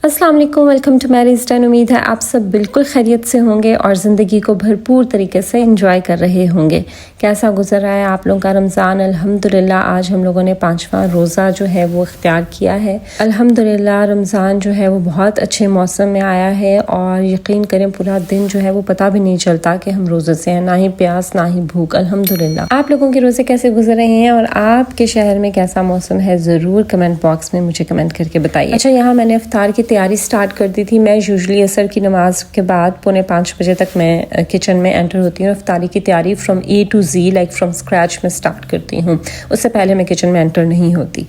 अस्सलाम वालेकुम, welcome to marry stand. उम्मीद है आप सब बिल्कुल खैरियत से होंगे और ज़िंदगी को भरपूर तरीके से एंजॉय कर रहे होंगे। कैसा गुजर रहा है आप लोगों का रमज़ान? अल्हम्दुलिल्लाह आज हम लोगों ने 5वां रोज़ा जो है वो इख्तियार किया है। अल्हम्दुलिल्लाह रमज़ान जो है वो बहुत अच्छे मौसम में आया है और यकीन करें पूरा दिन जो है वो पता भी नहीं चलता कि हम रोज़े से हैं, ना ही प्यास ना ही भूख। अल्हम्दुलिल्लाह। आप लोगों के रोज़े कैसे गुजर रहे हैं और आपके शहर में कैसा मौसम है, ज़रूर कमेंट बॉक्स में मुझे कमेंट करके बताइए। अच्छा, यहाँ मैंने इफ्तार की तैयारी स्टार्ट कर दी थी। मैं यूजुअली असर की नमाज के बाद 4:45 बजे तक मैं किचन में एंटर होती हूँ। इफ्तारी की तैयारी from A to Z like from scratch में स्टार्ट करती हूँ। उससे पहले मैं किचन में एंटर नहीं होती।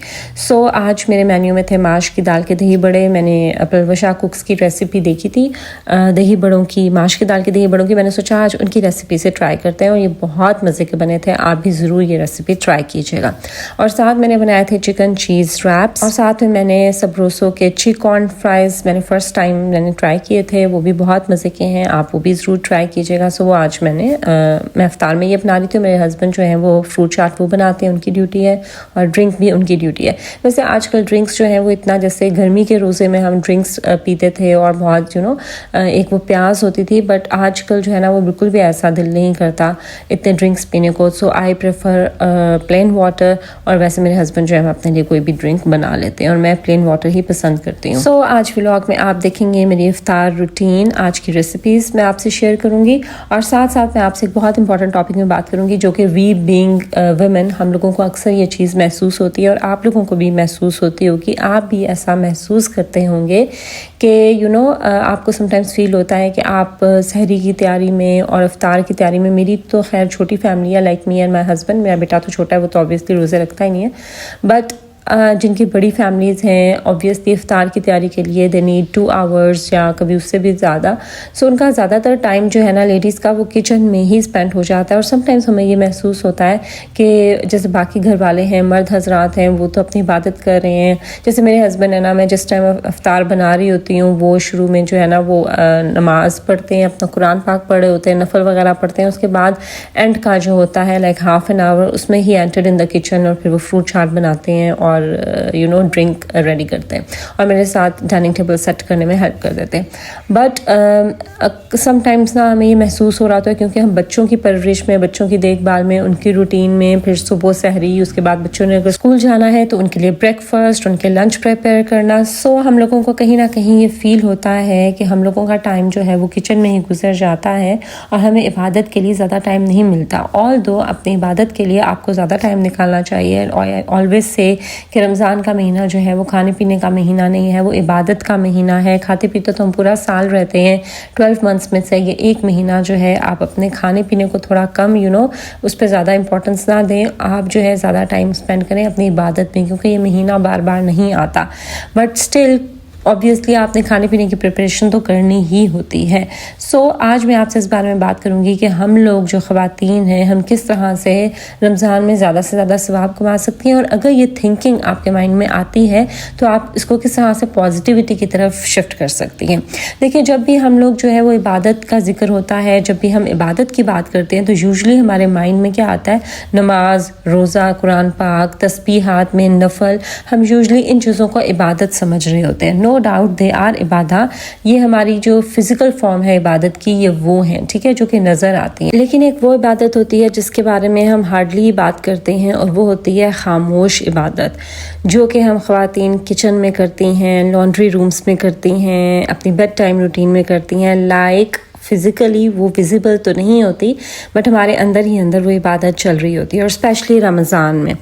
आज मेरे मेन्यू में थे माश की दाल के दही बड़े। मैंने पलवशा कुक्स की रेसिपी देखी थी दही बड़ों की, माश की दाल के दही बड़ों की। मैंने सोचा आज उनकी रेसिपी से ट्राई करते हैं और ये बहुत मज़े के बने थे। आप भी ज़रूर ये रेसिपी ट्राई कीजिएगा। और साथ मैंने बनाए थे चिकन चीज़ रैप्स और साथ में मैंने सबरोसो के चिकन फ्राइज़ मैंने फ़र्स्ट टाइम मैंने ट्राई किए थे, वो भी बहुत मज़े के हैं। आप वो भी ज़रूर ट्राई कीजिएगा। वो आज मैं इफ्तार में ये बना रही थी। मेरे हस्बैंड जो हैं वो फ्रूट चाट वो बनाते हैं, उनकी ड्यूटी है, और ड्रिंक भी उनकी ड्यूटी है। वैसे आजकल ड्रिंक्स जो है वो इतना, जैसे गर्मी के रोज़े में हम ड्रिंक्स पीते थे और बहुत एक वो प्यास होती थी, बट आजकल जो है ना वो बिल्कुल भी ऐसा दिल नहीं करता इतने ड्रिंक्स पीने को। I prefer plain water. और वैसे मेरे हस्बैंड जो है अपने लिए कोई भी ड्रिंक बना लेते हैं और मैं प्लेन वाटर ही पसंद करती हूँ। आज व्लॉग में आप देखेंगे मेरी इफ्तार रूटीन, आज की रेसिपीज़ मैं आपसे शेयर करूँगी और साथ साथ मैं आपसे एक बहुत इंपॉर्टेंट टॉपिक में बात करूँगी जो कि वी बीइंग वुमेन, हम लोगों को अक्सर ये चीज़ महसूस होती है और आप लोगों को भी महसूस होती होगी। आप भी ऐसा महसूस करते होंगे कि आपको समटाइम्स फील होता है कि आप सहरी की तैयारी में और इफ्तार की तैयारी में, मेरी तो खैर छोटी फैमिली है, like me and my husband, मेरा बेटा तो छोटा है, वो तो ऑब्वियसली रोज़े रखता ही नहीं है, बट जिनकी बड़ी फैमिलीज़ हैं ऑब्वियसली इफ्तार की तैयारी के लिए दे नीड 2 आवर्स या कभी उससे भी ज़्यादा। उनका ज़्यादातर टाइम जो है ना लेडीज़ का वो किचन में ही स्पेंड हो जाता है। और समटाइम्स हमें ये महसूस होता है कि जैसे बाकी घर वाले हैं, मर्द हजरात हैं, वो तो अपनी इबादत कर रहे हैं। जैसे मेरे हस्बैंड है ना, मैं जिस टाइम इफ्तार बना रही होती हूँ वो शुरू में जो है ना वो नमाज़ पढ़ते हैं, अपना कुरान पाक पढ़े होते हैं, नफल वगैरह पढ़ते हैं। उसके बाद एंड का जो होता है लाइक हाफ एन आवर, उसमें ही एंटर इन द किचन और फिर वो फ्रूट चाट बनाते हैं और ड्रिंक रेडी करते हैं और मेरे साथ डाइनिंग टेबल सेट करने में हेल्प कर देते हैं। बट समटाइम्स ना हमें ये महसूस हो रहा था क्योंकि हम बच्चों की परवरिश में, बच्चों की देखभाल में, उनकी रूटीन में, फिर सुबह सहरी, उसके बाद बच्चों ने अगर स्कूल जाना है तो उनके लिए ब्रेकफास्ट, उनके लंच प्रिपेयर करना। हम लोगों को कहीं ना कहीं ये फील होता है कि हम लोगों का टाइम जो है वो किचन में ही गुजर जाता है और हमें इबादत के लिए ज़्यादा टाइम नहीं मिलता। ऑल्दो अपनी इबादत के लिए आपको ज़्यादा टाइम निकालना चाहिए। ऑलवेज से कि रमज़ान का महीना जो है वो खाने पीने का महीना नहीं है, वो इबादत का महीना है। खाते पीते तो हम पूरा साल रहते हैं, 12 मंथ्स में से ये एक महीना जो है आप अपने खाने पीने को थोड़ा कम उस पर ज़्यादा इंपॉर्टेंस ना दें। आप जो है ज़्यादा टाइम स्पेंड करें अपनी इबादत में, क्योंकि ये महीना बार बार नहीं आता। बट स्टिल ऑब्वियसली आपने खाने पीने की प्रिपरेशन तो करनी ही होती है। आज मैं आपसे इस बारे में बात करूंगी कि हम लोग जो ख़वातीन हैं हम किस तरह से रमज़ान में ज़्यादा से ज़्यादा सवाब कमा सकती हैं। और अगर ये थिंकिंग आपके माइंड में आती है तो आप इसको किस तरह से पॉजिटिविटी की तरफ शिफ्ट कर सकती हैं। देखिए, जब भी हम लोग जो है वो इबादत का जिक्र होता है, जब भी हम इबादत की बात करते हैं तो यूजुअली हमारे माइंड में क्या आता है? नमाज, रोज़ा, कुरान पाक, तस्बीहात में नफल। हम यूजुअली इन चीज़ों को इबादत समझ रहे होते हैं। नो डाउट दे आर इबादा, ये हमारी जो फिजिकल फॉर्म है इबादत की, ये वो है, ठीक है, जो कि नज़र आती है। लेकिन एक वो इबादत होती है जिसके बारे में हम हार्डली बात करते हैं और वो होती है खामोश इबादत, जो कि हम ख़वातीन किचन में करती हैं, लॉन्ड्री रूम्स में करती हैं, अपनी बेड टाइम रूटीन में करती हैं। लाइक फिज़िकली वो विजिबल तो नहीं होती, बट हमारे अंदर ही अंदर वो इबादत चल रही होती है। और स्पेशली रमज़ान में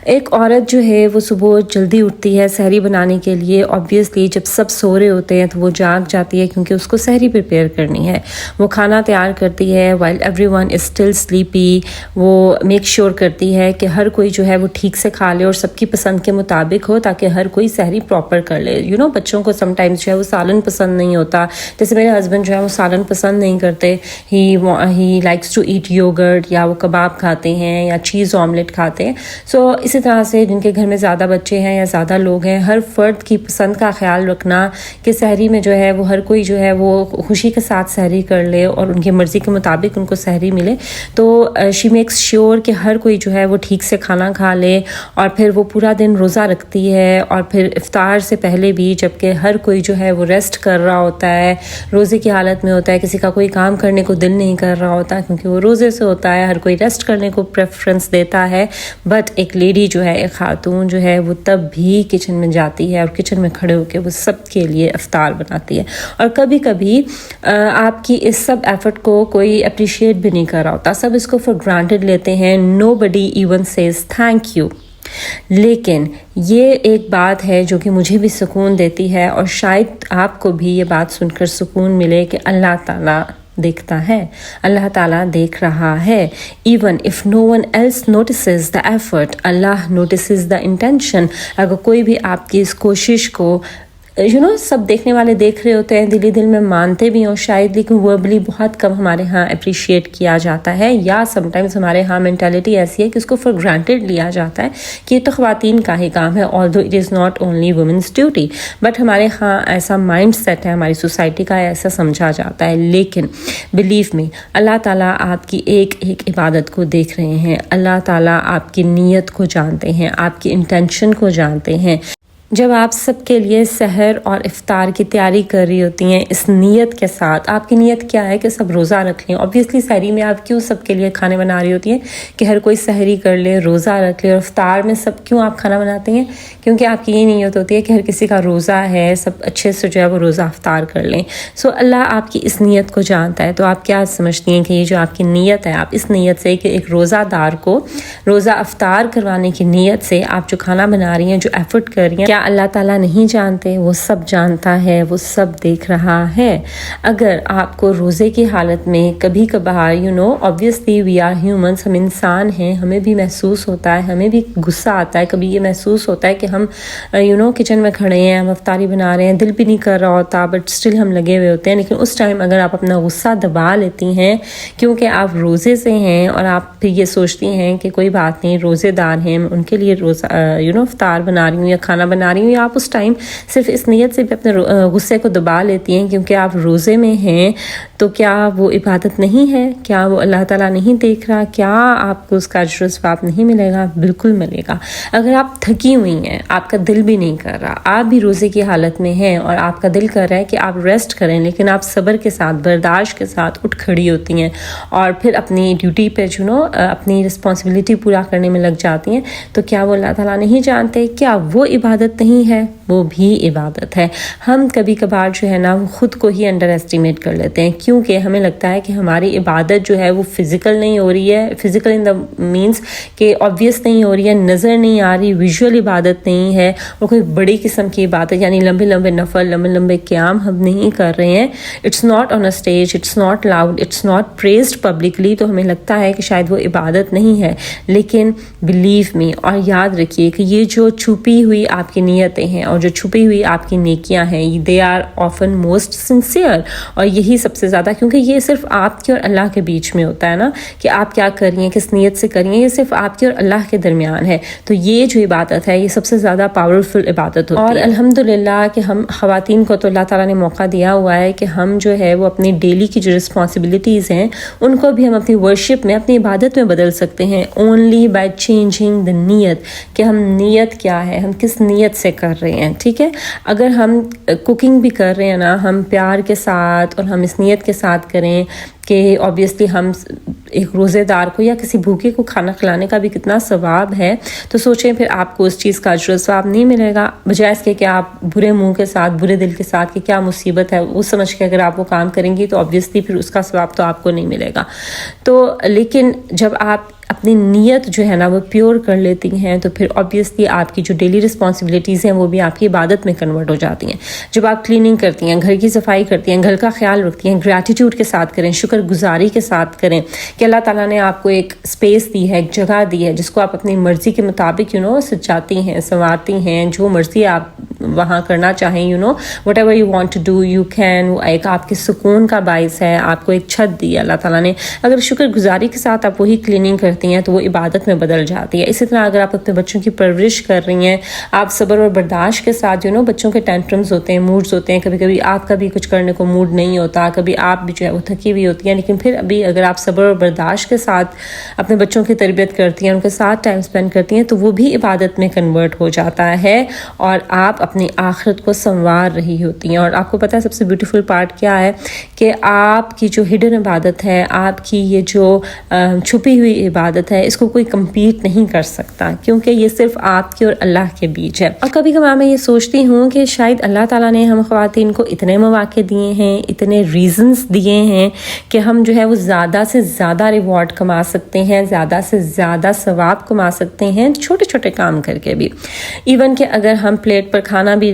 एक औरत जो है वो सुबह जल्दी उठती है सहरी बनाने के लिए। ऑब्वियसली जब सब सो रहे होते हैं तो वो जाग जाती है क्योंकि उसको सहरी प्रिपेयर करनी है। वो खाना तैयार करती है while everyone is still sleepy. वो मेक श्योर करती है कि हर कोई जो है वो ठीक से खा ले और सबकी पसंद के मुताबिक हो, ताकि हर कोई सहरी प्रॉपर कर ले। बच्चों को समटाइम्स जो है वो सालन पसंद नहीं होता। जैसे मेरे हस्बैंड जो है वो सालन पसंद नहीं करते, he likes to eat yoghurt, या वो कबाब खाते हैं या चीज़ ऑमलेट खाते हैं। सो इसी तरह से जिनके घर में ज़्यादा बच्चे हैं या ज़्यादा लोग हैं, हर फ़र्द की पसंद का ख्याल रखना कि सहरी में जो है वो हर कोई जो है वो खुशी के साथ सहरी कर ले और उनकी मर्ज़ी के मुताबिक उनको सहरी मिले। तो शी मेक्स श्योर कि हर कोई जो है वो ठीक से खाना खा ले, और फिर वो पूरा दिन रोज़ा रखती है, और फिर इफ्तार से पहले भी, जबकि हर कोई जो है वो रेस्ट कर रहा होता है, रोज़े की हालत में होता है, किसी का कोई काम करने को दिल नहीं कर रहा होता क्योंकि वो रोज़े से होता है, हर कोई रेस्ट करने को प्रेफरेंस देता है। बट एक लेडी जो है, एक खातून जो है, वो तब भी किचन में जाती है और किचन में खड़े होकर वो सब के लिए इफ्तार बनाती है। और कभी कभी आपकी इस सब एफर्ट को कोई अप्रिशिएट भी नहीं कर रहा होता, सब इसको फॉर ग्रांटेड लेते हैं, nobody even says thank you. लेकिन ये एक बात है जो कि मुझे भी सुकून देती है, और शायद आपको भी ये बात सुनकर सुकून मिले कि अल्लाह ताला देखता है, अल्लाह ताला देख रहा है। Even if no one else notices the effort, Allah notices the intention. अगर कोई भी आपकी इस कोशिश को सब देखने वाले देख रहे होते हैं, दिली दिल में मानते भी हों शायद, लेकिन वर्बली बहुत कम हमारे यहाँ अप्रिशिएट किया जाता है, या समटाइम्स हमारे यहाँ मेंटालिटी ऐसी है कि उसको फॉर ग्रांटेड लिया जाता है कि ये तो ख़वातीन का ही काम है, although it is not only women's duty. But हमारे यहाँ ऐसा माइंड सेट है, हमारी सोसाइटी का ऐसा समझा जाता है। लेकिन बिलीव मी, अल्लाह ताला आपकी एक एक इबादत को देख रहे हैं, अल्लाह ताला आपकी नीयत को जानते हैं, आपकी इंटेंशन को जानते हैं। जब आप सबके लिए सहर और इफ्तार की तैयारी कर रही होती हैं इस नीयत के साथ, आपकी नीयत क्या है कि सब रोज़ा रख लें। ऑब्वियसली सहरी में आप क्यों सबके लिए खाने बना रही होती हैं कि हर कोई सहरी कर ले, रोज़ा रख ले। और इफ्तार में सब क्यों आप खाना बनाते हैं? क्योंकि आपकी ये नीयत होती है कि हर किसी का रोज़ा है, सब अच्छे से जो है वो रोज़ा इफ्तार कर लें। सो अल्लाह आपकी इस नीयत को जानता है। तो आप क्या समझती हैं कि ये जो आपकी नीयत है, आप इस नीयत से कि एक रोज़ादार को रोज़ा इफ्तार करवाने की नीयत से आप जो खाना बना रही हैं, जो एफर्ट कर रही हैं, क्या अल्लाह ताला नहीं जानते? वो सब जानता है, वो सब देख रहा है। अगर आपको रोज़े की हालत में कभी कभार ऑब्वियसली वी आर ह्यूमंस, हम इंसान हैं, हमें भी महसूस होता है, हमें भी गुस्सा आता है, कभी ये महसूस होता है कि हम किचन में खड़े हैं, हम इफ्तारी बना रहे हैं, दिल भी नहीं कर रहा होता, बट स्टिल हम लगे हुए होते हैं। लेकिन उस टाइम अगर आप अपना गुस्सा दबा लेती हैं क्योंकि आप रोज़े से हैं, और आप फिर ये सोचती हैं कि कोई बात नहीं, रोज़ेदार हैं, उनके लिए रोज़ा इफ्तार बना रही हूँ या खाना बना रही हूँ, आप उस टाइम सिर्फ इस नीयत से भी अपने गुस्से को दबा लेती हैं क्योंकि आप रोज़े में हैं, तो क्या वो इबादत नहीं है? क्या वो अल्लाह ताला नहीं देख रहा? क्या आपको उसका अज्र सवाब नहीं मिलेगा? बिल्कुल मिलेगा। अगर आप थकी हुई हैं, आपका दिल भी नहीं कर रहा, आप भी रोज़े की हालत में हैं और आपका दिल कर रहा है कि आप रेस्ट करें, लेकिन आप सब्र के साथ, बर्दाश्त के साथ उठ खड़ी होती हैं और फिर अपनी ड्यूटी पे अपनी रिस्पॉन्सिबिलिटी पूरा करने में लग जाती हैं, तो क्या वो अल्लाह ताला नहीं जानते? क्या वो इबादत नहीं है? वो भी इबादत है। हम कभी कभार जो है ना, वो ख़ुद को ही अंडर एस्टिमेट कर लेते हैं, क्योंकि हमें लगता है कि हमारी इबादत जो है वो फ़िज़िकल नहीं हो रही है। फ़िज़िकल इन द मीन्स कि ऑब्वियस नहीं हो रही है, नज़र नहीं आ रही, विजुअल इबादत नहीं है, और कोई बड़ी किस्म की इबादत यानी लंबे लंबे नफल, लंबे लंबे क़याम हम नहीं कर रहे हैं। It's not on a stage, it's not loud, it's not praised publicly, तो हमें लगता है कि शायद वो इबादत नहीं है। लेकिन बिलीव मी, और याद रखिए कि ये जो छुपी हुई आपकी नीयतें हैं और जो छुपी हुई आपकी नेकियां हैं, they are often most sincere. और यही सबसे ज़्यादा, क्योंकि ये सिर्फ आपके और अल्लाह के बीच में होता है ना, कि आप क्या कर रही हैं, किस नीयत से कर रही हैं, ये सिर्फ आपके और अल्लाह के दरमियान है। तो ये जो इबादत है, ये सबसे ज़्यादा पावरफुल इबादत होती है। और अल्हम्दुलिल्लाह कि हम ख़वातीन को तो अल्लाह ताला ने मौका दिया हुआ है कि हम जो है वो अपनी डेली की जो रिस्पॉन्सिबिलिटीज़ हैं उनको भी हम अपनी वर्शिप में, अपनी इबादत में बदल सकते हैं, ओनली बाय चेंजिंग द नीयत, कि हम नीयत क्या है, हम किस नीयत से कर रहे हैं। ठीक है, अगर हम कुकिंग भी कर रहे हैं ना, हम प्यार के साथ और हम इस नीयत के साथ करें कि ऑब्वियसली हम एक रोज़ेदार को या किसी भूखे को खाना खिलाने का भी कितना सवाब है, तो सोचें फिर आपको उस चीज़ का अज्र सवाब नहीं मिलेगा, बजाय इसके कि आप बुरे मुंह के साथ, बुरे दिल के साथ कि क्या मुसीबत है, वो समझ के अगर आप वो काम करेंगी तो ऑब्वियसली फिर उसका सवाब तो आपको नहीं मिलेगा। तो लेकिन जब आप अपनी नीयत जो है ना वो प्योर कर लेती हैं, तो फिर ऑब्वियसली आपकी जो डेली रिस्पॉन्सिबिलिटीज़ हैं वो भी आपकी इबादत में कन्वर्ट हो जाती हैं। जब आप क्लीनिंग करती हैं, घर की सफाई करती हैं, घर का ख्याल रखती हैं, ग्रैटिट्यूड के साथ करें, शुक्र شکر گزاری کے ساتھ کریں کہ اللہ تعالیٰ نے آپ کو ایک اسپیس دی ہے, ایک جگہ دی ہے جس کو آپ اپنی مرضی کے مطابق سجاتی ہیں, سنوارتی ہیں, جو مرضی آپ وہاں کرنا چاہیں whatever you want to do you can. وہ ایک آپ کے سکون کا باعث ہے, آپ کو ایک چھت دی ہے اللہ تعالیٰ نے. اگر شکر گزاری کے ساتھ آپ وہی کلیننگ کرتی ہیں تو وہ عبادت میں بدل جاتی ہے. اسی طرح اگر آپ اپنے بچوں کی پرورش کر رہی ہیں, آپ صبر اور برداشت کے ساتھ بچوں کے ٹینٹرمز ہوتے ہیں, موڈز ہوتے ہیں, کبھی کبھی آپ کا بھی کچھ کرنے کو موڈ نہیں ہوتا, کبھی آپ بھی وہ تھکی ہوئی ہوتی ہیں, لیکن پھر ابھی اگر آپ صبر اور برداشت کے ساتھ اپنے بچوں کی تربیت کرتی ہیں, ان کے ساتھ ٹائم اسپینڈ کرتی ہیں, تو وہ بھی عبادت میں کنورٹ ہو جاتا ہے اور آپ اپنی آخرت کو سنوار رہی ہوتی ہیں. اور آپ کو پتہ ہے سب سے بیوٹیفل پارٹ کیا ہے کہ آپ کی جو ہڈن عبادت ہے, آپ کی یہ جو چھپی ہوئی عبادت ہے, اس کو کوئی کمپیٹ نہیں کر سکتا, کیونکہ یہ صرف آپ کے اور اللہ کے بیچ ہے. اور کبھی کبھار میں یہ سوچتی ہوں کہ شاید اللہ تعالیٰ نے ہم خواتین کو اتنے مواقع دیے ہیں, اتنے ریزنز دیے ہیں کہ ہم وہ زیادہ سے زیادہ ریوارڈ کما سکتے ہیں, زیادہ سے زیادہ ثواب کما سکتے ہیں چھوٹے چھوٹے کام کر کے بھی. ایون کہ اگر ہم پلیٹ پر کھانا بھی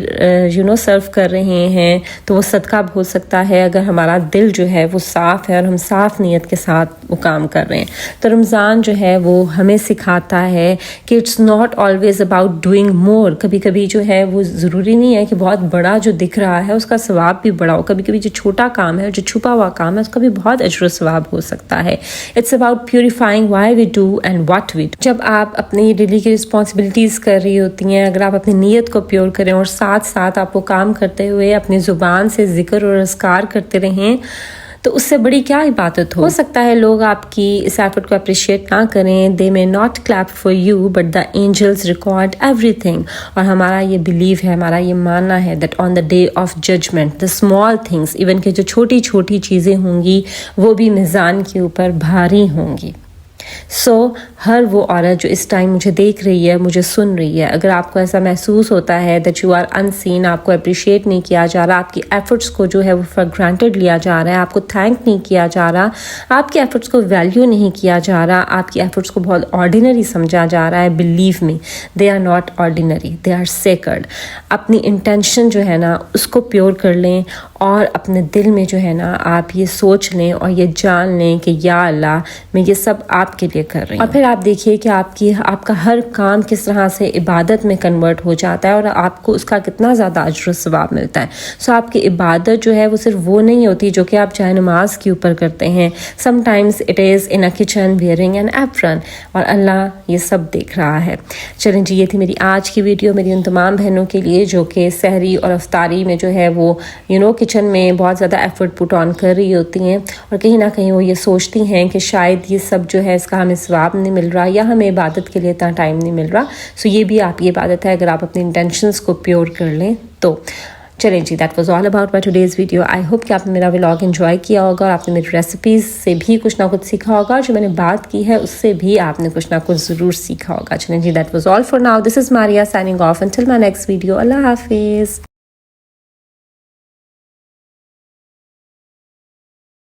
سرو کر رہے ہیں تو وہ صدقہ ہو سکتا ہے اگر ہمارا دل وہ صاف ہے اور ہم صاف نیت کے ساتھ وہ کام کر رہے ہیں. تو رمضان وہ ہمیں سکھاتا ہے کہ it's not always about doing more. کبھی کبھی وہ ضروری نہیں ہے کہ بہت بڑا جو دکھ رہا ہے اس کا ثواب بھی بڑا ہو. کبھی کبھی جو چھوٹا کام ہے, جو چھپا ہوا کام ہے, اس کا بھی بہت اجر و ثواب ہو سکتا ہے. It's about purifying why we do and what we do. جب آپ اپنی ڈیلی کی رسپانسبلٹیز کر رہی ہوتی ہیں, اگر آپ اپنی نیت کو پیور کریں اور ساتھ ساتھ آپ وہ کام کرتے ہوئے اپنی زبان سے ذکر اور اذکار کرتے رہیں, تو اس سے بڑی کیا عبادت ہو سکتا ہے. لوگ آپ کی اس ایفرٹ کو اپریشیٹ نہ کریں, they may not clap for you but the angels record everything. اور ہمارا یہ بلیو ہے, ہمارا یہ ماننا ہے that on the day of judgment the small things, even کہ جو چھوٹی چھوٹی چیزیں ہوں گی وہ بھی میزان کے اوپر بھاری ہوں گی. ہر وہ عورت جو اس ٹائم مجھے دیکھ رہی ہے, مجھے سن رہی ہے, اگر آپ کو ایسا محسوس ہوتا ہے دیٹ یو آر ان سین, آپ کو اپریشیٹ نہیں کیا جا رہا, آپ کی ایفرٹس کو وہ فار گرانٹیڈ لیا جا رہا ہے, آپ کو تھینک نہیں کیا جا رہا, آپ کی ایفرٹس کو ویلیو نہیں کیا جا رہا, آپ کی ایفرٹس کو بہت آرڈینری سمجھا جا رہا ہے, believe me they are not ordinary, they are sacred. اپنی انٹینشن اس کو پیور کر لیں اور اپنے دل میں آپ یہ سوچ لیں اور یہ جان لیں کہ یا اللہ میں یہ سب آپ کے لیے کر رہی ہوں. اور پھر آپ دیکھیے کہ آپ کا ہر کام کس طرح سے عبادت میں کنورٹ ہو جاتا ہے اور آپ کو اس کا کتنا زیادہ اجر و ثواب ملتا ہے. آپ کی عبادت وہ صرف وہ نہیں ہوتی جو کہ آپ چاہے نماز کے اوپر کرتے ہیں. Sometimes it is in a kitchen wearing an apron, اور اللہ یہ سب دیکھ رہا ہے. چلیں جی, یہ تھی میری آج کی ویڈیو, میری ان تمام بہنوں کے لیے جو کہ سحری اور افطاری میں وہ کچن میں بہت زیادہ ایفرٹ پٹ آن کر رہی ہوتی ہیں اور کہیں نہ کہیں وہ یہ سوچتی ہیں کہ شاید یہ سب اس کا ہمیں ثواب نہیں مل رہا یا ہمیں عبادت کے لیے اتنا ٹائم نہیں مل رہا. یہ بھی آپ کی عبادت ہے اگر آپ اپنی انٹینشنز کو پیور کر لیں تو. چلیں جی, that was all about my today's video. I hope کہ آپ نے میرا ولاگ انجوائے کیا ہوگا اور آپ نے میری ریسیپیز سے بھی کچھ نہ کچھ سیکھا ہوگا, جو میں نے بات کی ہے اس سے بھی آپ نے کچھ نہ کچھ ضرور سیکھا ہوگا. چلیں جی, that was all for now. This is Maria signing off until my next video. اللہ حافظ.